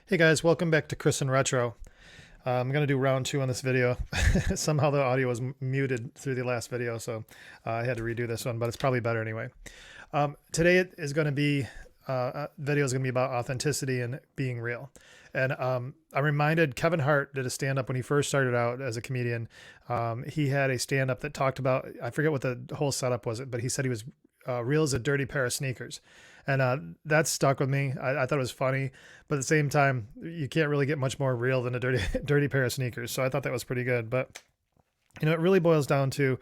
Hey guys, welcome back to Chris and Retro. I'm going to do round two on this video. Somehow the audio was muted through the last video, so I had to redo this one, but it's probably better anyway. Today it is going to be, video is going to be about authenticity and being real. And I'm reminded Kevin Hart did a stand-up when he first started out as a comedian. He had a stand-up that talked about, I forget what the whole setup was, but he said he was real as a dirty pair of sneakers. And that stuck with me. I thought it was funny, but at the same time, you can't really get much more real than a dirty pair of sneakers. So I thought that was pretty good. But it really boils down to,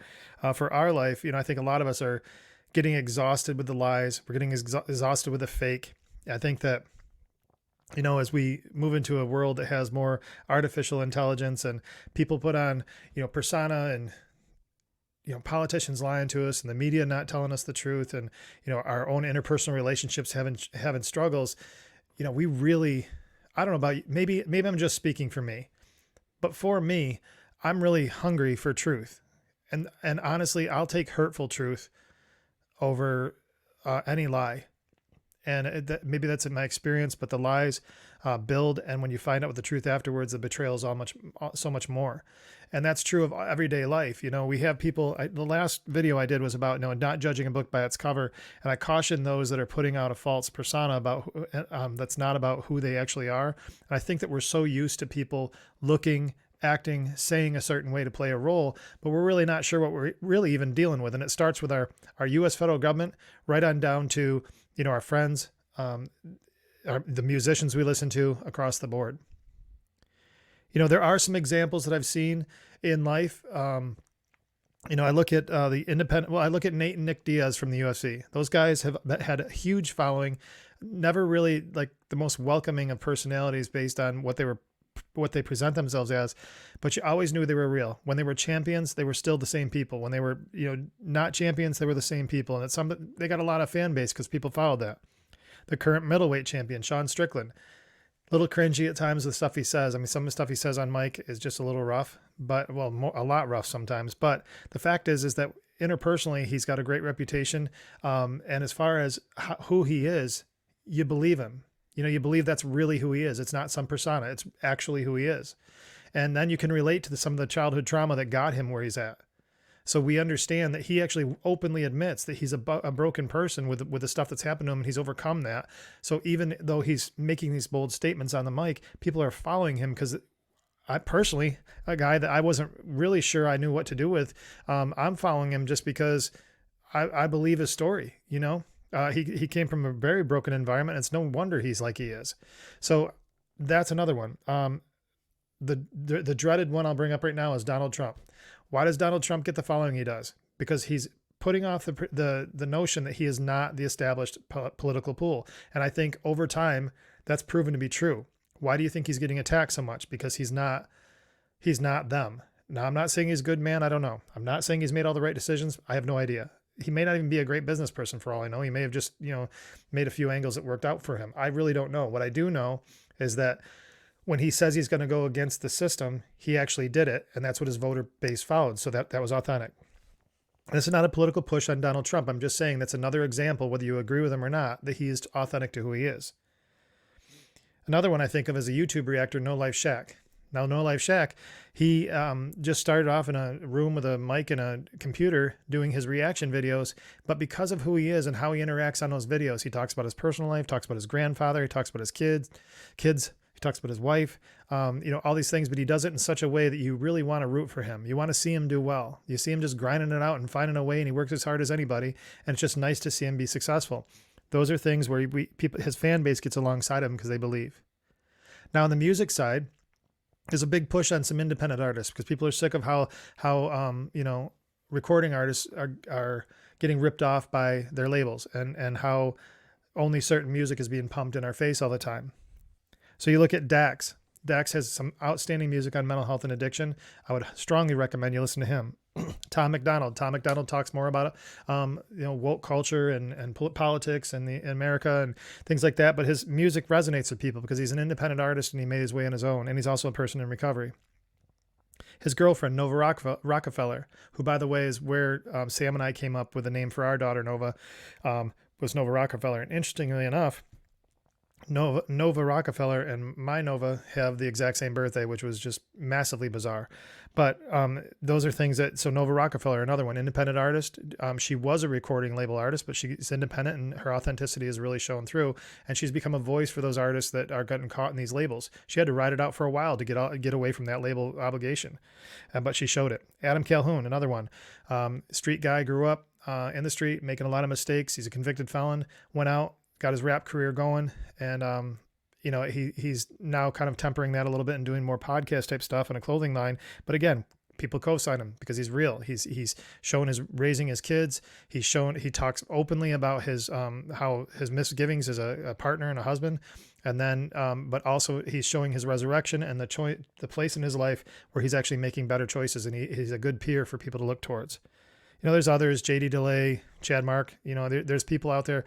for our life, I think a lot of us are getting exhausted with the lies. We're getting exhausted with the fake. I think that, as we move into a world that has more artificial intelligence and people put on, persona and politicians lying to us and the media not telling us the truth and, our own interpersonal relationships having struggles, we really, I don't know about you, maybe I'm just speaking for me, but for me, I'm really hungry for truth. And honestly, I'll take hurtful truth over any lie. And maybe that's in my experience, but the lies build. And when you find out what the truth afterwards, the betrayal is so much more. And that's true of everyday life. We have people, the last video I did was about, not judging a book by its cover. And I caution those that are putting out a false persona about, that's not about who they actually are. And I think that we're so used to people looking, acting, saying a certain way to play a role, but we're really not sure what we're really even dealing with. And it starts with our U.S. federal government right on down to, our friends, the musicians we listen to across the board. There are some examples that I've seen in life. I look at the independent, I look at Nate and Nick Diaz from the UFC. Those guys have had a huge following, never really like the most welcoming of personalities based on what they present themselves as, but you always knew they were real. When they were champions, they were still the same people. When they were, not champions, they were the same people. And they got a lot of fan base because people followed that. The current middleweight champion, Sean Strickland, a little cringy at times, the stuff he says. I mean, some of the stuff he says on mic is just a little rough, but a lot rough sometimes. But the fact is that interpersonally, he's got a great reputation. And as far as who he is, you believe him. You believe that's really who he is. It's not some persona. It's actually who he is. And then you can relate to some of the childhood trauma that got him where he's at. So we understand that he actually openly admits that he's a broken person with the stuff that's happened to him, and he's overcome that. So even though he's making these bold statements on the mic, people are following him because I personally, a guy that I wasn't really sure I knew what to do with, I'm following him just because I believe his story, He came from a very broken environment. It's no wonder he's like he is. So that's another one. The dreaded one I'll bring up right now is Donald Trump. Why does Donald Trump get the following he does? Because he's putting off the notion that he is not the established political pool. And I think over time that's proven to be true. Why do you think he's getting attacked so much? Because he's not them. Now, I'm not saying he's a good man. I don't know. I'm not saying he's made all the right decisions. I have no idea. He may not even be a great business person for all I know. He may have just, made a few angles that worked out for him. I really don't know. What I do know is that when he says he's going to go against the system, he actually did it. And that's what his voter base followed. So that was authentic. This is not a political push on Donald Trump. I'm just saying that's another example, whether you agree with him or not, that he is authentic to who he is. Another one I think of is a YouTube reactor, No Life Shack. Now, No Life Shack, he just started off in a room with a mic and a computer doing his reaction videos. But because of who he is and how he interacts on those videos, he talks about his personal life, talks about his grandfather, he talks about his kids, he talks about his wife, all these things. But he does it in such a way that you really want to root for him. You want to see him do well. You see him just grinding it out and finding a way, and he works as hard as anybody. And it's just nice to see him be successful. Those are things where his fan base gets alongside him because they believe. Now, on the music side, there's a big push on some independent artists because people are sick of how recording artists are getting ripped off by their labels and how only certain music is being pumped in our face all the time. So you look at Dax. Dax has some outstanding music on mental health and addiction. I would strongly recommend you listen to him. Tom McDonald. Tom McDonald talks more about woke culture and politics and in America and things like that. But his music resonates with people because he's an independent artist and he made his way on his own. And he's also a person in recovery. His girlfriend, Nova Rockefeller, who, by the way, is where Sam and I came up with the name for our daughter, Nova, was Nova Rockefeller. And interestingly enough, Nova Rockefeller and my Nova have the exact same birthday, which was just massively bizarre. But those are things that, so Nova Rockefeller, another one, independent artist. She was a recording label artist, but she's independent and her authenticity has really shown through. And she's become a voice for those artists that are getting caught in these labels. She had to ride it out for a while to get away from that label obligation, but she showed it. Adam Calhoun, another one, street guy, grew up in the street, making a lot of mistakes. He's a convicted felon, went out, got his rap career going, and he's now kind of tempering that a little bit and doing more podcast type stuff and a clothing line. But again, people co-sign him because he's real. He's shown his raising his kids. He talks openly about his how his misgivings as a partner and a husband, and then but also he's showing his resurrection and the place in his life where he's actually making better choices, and he's a good peer for people to look towards. There's others, JD DeLay, Chad Mark, there's people out there,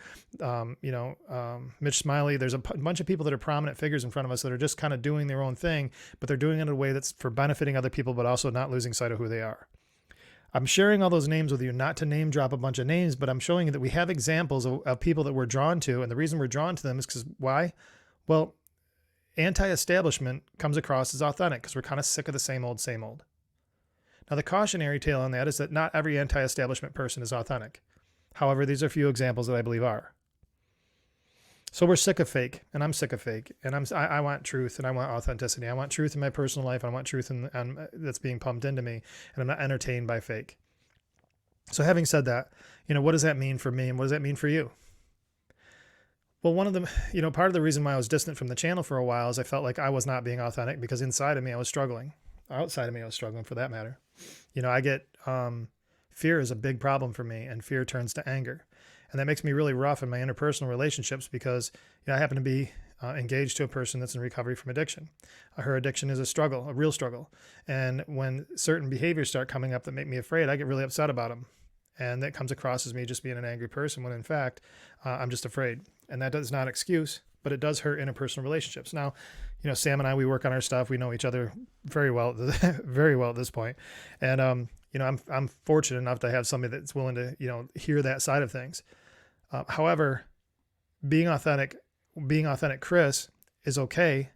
Mitch Smiley. There's a bunch of people that are prominent figures in front of us that are just kind of doing their own thing, but they're doing it in a way that's for benefiting other people, but also not losing sight of who they are. I'm sharing all those names with you, not to name drop a bunch of names, but I'm showing you that we have examples of people that we're drawn to. And the reason we're drawn to them is because why? Well, anti-establishment comes across as authentic because we're kind of sick of the same old, same old. Now, the cautionary tale on that is that not every anti-establishment person is authentic. However, these are a few examples that I believe are. So we're sick of fake, and I'm sick of fake, and I want truth, and I want authenticity. I want truth in my personal life. I want truth that's being pumped into me, and I'm not entertained by fake. So having said that, what does that mean for me, and what does that mean for you? Well, one of them, part of the reason why I was distant from the channel for a while is I felt like I was not being authentic because inside of me I was struggling. Outside of me I was struggling, for that matter. I get fear is a big problem for me, and fear turns to anger. And that makes me really rough in my interpersonal relationships because I happen to be engaged to a person that's in recovery from addiction. Her addiction is a struggle, a real struggle. And when certain behaviors start coming up that make me afraid, I get really upset about them. And that comes across as me just being an angry person when in fact, I'm just afraid. And that is not an excuse, but it does hurt interpersonal relationships. Now, Sam and I, we work on our stuff. We know each other very well, very well at this point. And, I'm fortunate enough to have somebody that's willing to, hear that side of things. However, being authentic Chris is okay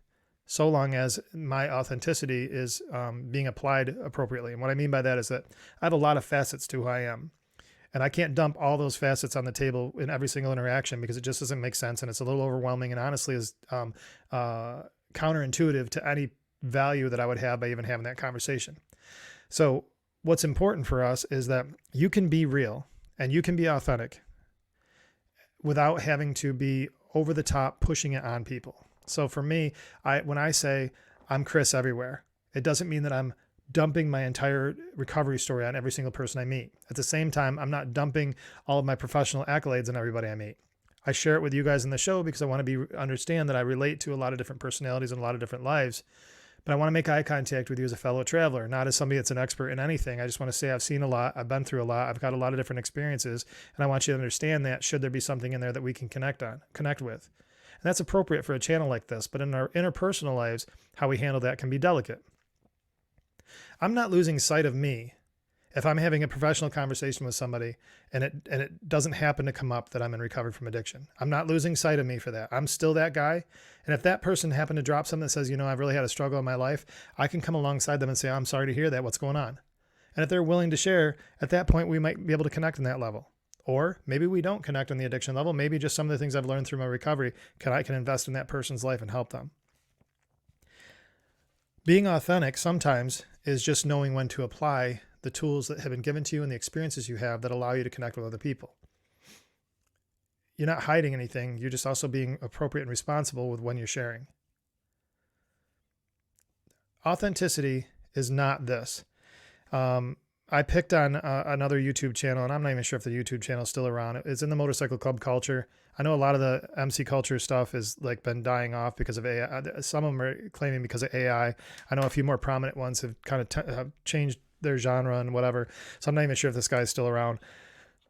so long as my authenticity is being applied appropriately. And what I mean by that is that I have a lot of facets to who I am. And I can't dump all those facets on the table in every single interaction because it just doesn't make sense. And it's a little overwhelming and honestly is counterintuitive to any value that I would have by even having that conversation. So what's important for us is that you can be real and you can be authentic without having to be over the top pushing it on people. So for me, when I say I'm Chris everywhere, it doesn't mean that I'm dumping my entire recovery story on every single person I meet. At the same time, I'm not dumping all of my professional accolades on everybody I meet. I share it with you guys in the show because I want to understand that I relate to a lot of different personalities and a lot of different lives. But I want to make eye contact with you as a fellow traveler, not as somebody that's an expert in anything. I just want to say I've seen a lot, I've been through a lot, I've got a lot of different experiences, and I want you to understand that should there be something in there that we can connect with. And that's appropriate for a channel like this, but in our interpersonal lives, how we handle that can be delicate. I'm not losing sight of me if I'm having a professional conversation with somebody and it doesn't happen to come up that I'm in recovery from addiction. I'm not losing sight of me for that. I'm still that guy. And if that person happened to drop something that says, I've really had a struggle in my life, I can come alongside them and say, I'm sorry to hear that. What's going on? And if they're willing to share, at that point, we might be able to connect on that level. Or maybe we don't connect on the addiction level. Maybe just some of the things I've learned through my recovery, I can invest in that person's life and help them. Being authentic sometimes is just knowing when to apply the tools that have been given to you and the experiences you have that allow you to connect with other people. You're not hiding anything. You're just also being appropriate and responsible with when you're sharing. Authenticity is not this. I picked on another YouTube channel, and I'm not even sure if the YouTube channel is still around. It's in the motorcycle club culture. I know a lot of the MC culture stuff has been dying off because of AI. Some of them are claiming because of AI. I know a few more prominent ones have kind of have changed their genre and whatever. So I'm not even sure if this guy is still around.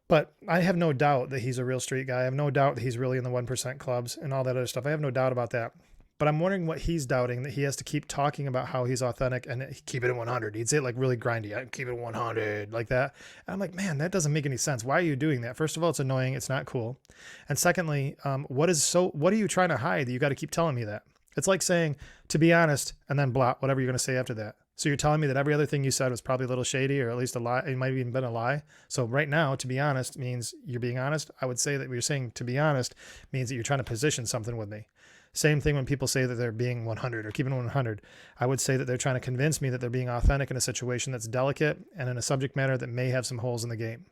But I have no doubt that he's a real street guy. I have no doubt that he's really in the 1% clubs and all that other stuff. I have no doubt about that. But I'm wondering what he's doubting, that he has to keep talking about how he's authentic and keep it at 100. He'd say it like really grindy. I keep it 100 like that. And I'm like, man, that doesn't make any sense. Why are you doing that? First of all, it's annoying. It's not cool. And secondly, what are you trying to hide that you got to keep telling me that? It's like saying, to be honest, and then blah, whatever you're going to say after that. So you're telling me that every other thing you said was probably a little shady, or at least a lie. It might have even been a lie. So right now, to be honest means you're being honest. I would say that you're saying to be honest means that you're trying to position something with me. Same thing when people say that they're being 100 or keeping 100. I would say that they're trying to convince me that they're being authentic in a situation that's delicate and in a subject matter that may have some holes in the game.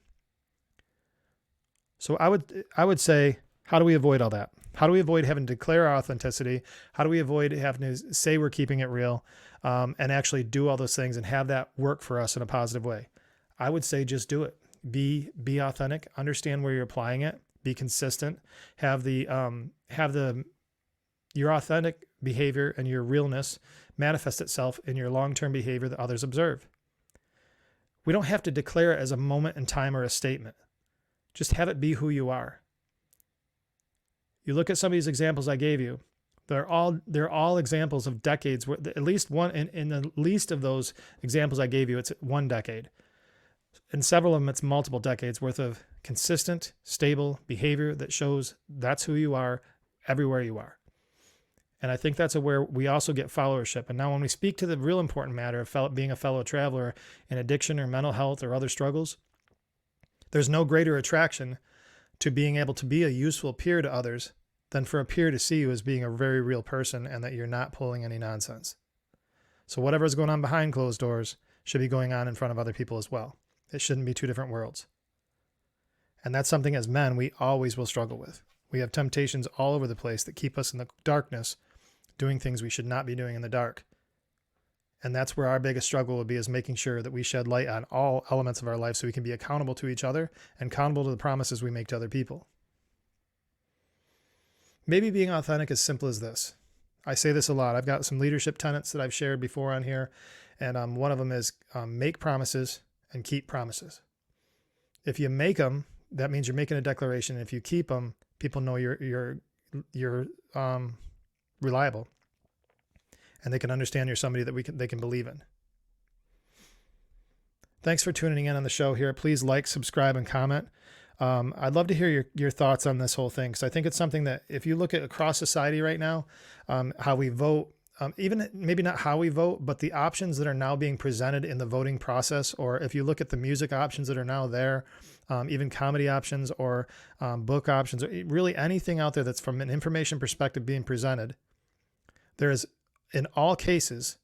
So I would say, how do we avoid all that? How do we avoid having to declare our authenticity? How do we avoid having to say we're keeping it real, and actually do all those things and have that work for us in a positive way? I would say just do it. Be authentic. Understand where you're applying it. Be consistent. Have your authentic behavior and your realness manifest itself in your long-term behavior that others observe. We don't have to declare it as a moment in time or a statement. Just have it be who you are. You look at some of these examples I gave you. They're all examples of decades where at least one in the least of those examples I gave you, it's 1 decade. In several of them, it's multiple decades worth of consistent, stable behavior that shows that's who you are everywhere you are. And I think that's where we also get followership. And now when we speak to the real important matter of being a fellow traveler in addiction or mental health or other struggles, there's no greater attraction to being able to be a useful peer to others than for a peer to see you as being a very real person and that you're not pulling any nonsense. So whatever's going on behind closed doors should be going on in front of other people as well. It shouldn't be two different worlds. And that's something as men we always will struggle with. We have temptations all over the place that keep us in the darkness, doing things we should not be doing in the dark. And that's where our biggest struggle will be, is making sure that we shed light on all elements of our life so we can be accountable to each other and accountable to the promises we make to other people. Maybe being authentic is simple as this. I say this a lot. I've got some leadership tenets that I've shared before on here. And one of them is make promises and keep promises. If you make them, that means you're making a declaration. If you keep them, people know you're reliable, and they can understand you're somebody that they can believe in. Thanks for tuning in on the show here. Please like, subscribe, and comment. I'd love to hear your thoughts on this whole thing, because I think it's something that if you look at across society right now, how we vote, even maybe not how we vote, but the options that are now being presented in the voting process, or if you look at the music options that are now there, even comedy options or book options, or really anything out there that's from an information perspective being presented, there is, in all cases,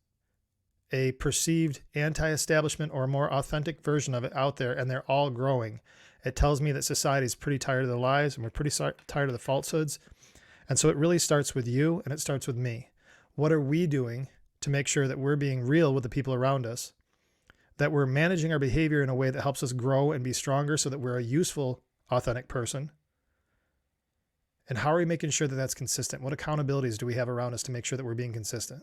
a perceived anti-establishment or a more authentic version of it out there, and they're all growing. It tells me that society is pretty tired of the lies, and we're pretty tired of the falsehoods. And so it really starts with you, and it starts with me. What are we doing to make sure that we're being real with the people around us, that we're managing our behavior in a way that helps us grow and be stronger so that we're a useful, authentic person? And how are we making sure that that's consistent? What accountabilities do we have around us to make sure that we're being consistent?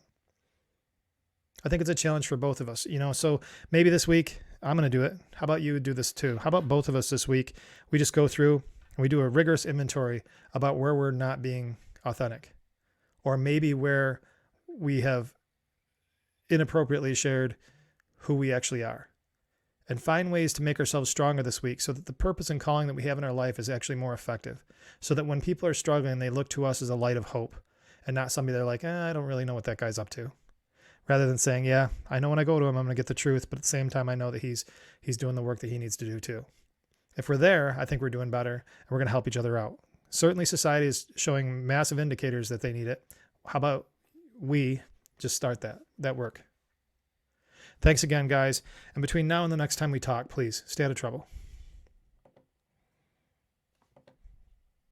I think it's a challenge for both of us, so maybe this week I'm going to do it. How about you do this too? How about both of us this week? We just go through and we do a rigorous inventory about where we're not being authentic, or maybe where we have inappropriately shared who we actually are, and find ways to make ourselves stronger this week so that the purpose and calling that we have in our life is actually more effective, so that when people are struggling, they look to us as a light of hope and not somebody they're like, I don't really know what that guy's up to. Rather than saying, yeah, I know when I go to him, I'm going to get the truth, but at the same time, I know that he's doing the work that he needs to do too. If we're there, I think we're doing better, and we're going to help each other out. Certainly society is showing massive indicators that they need it. How about we just start that work? Thanks again, guys. And between now and the next time we talk, please stay out of trouble.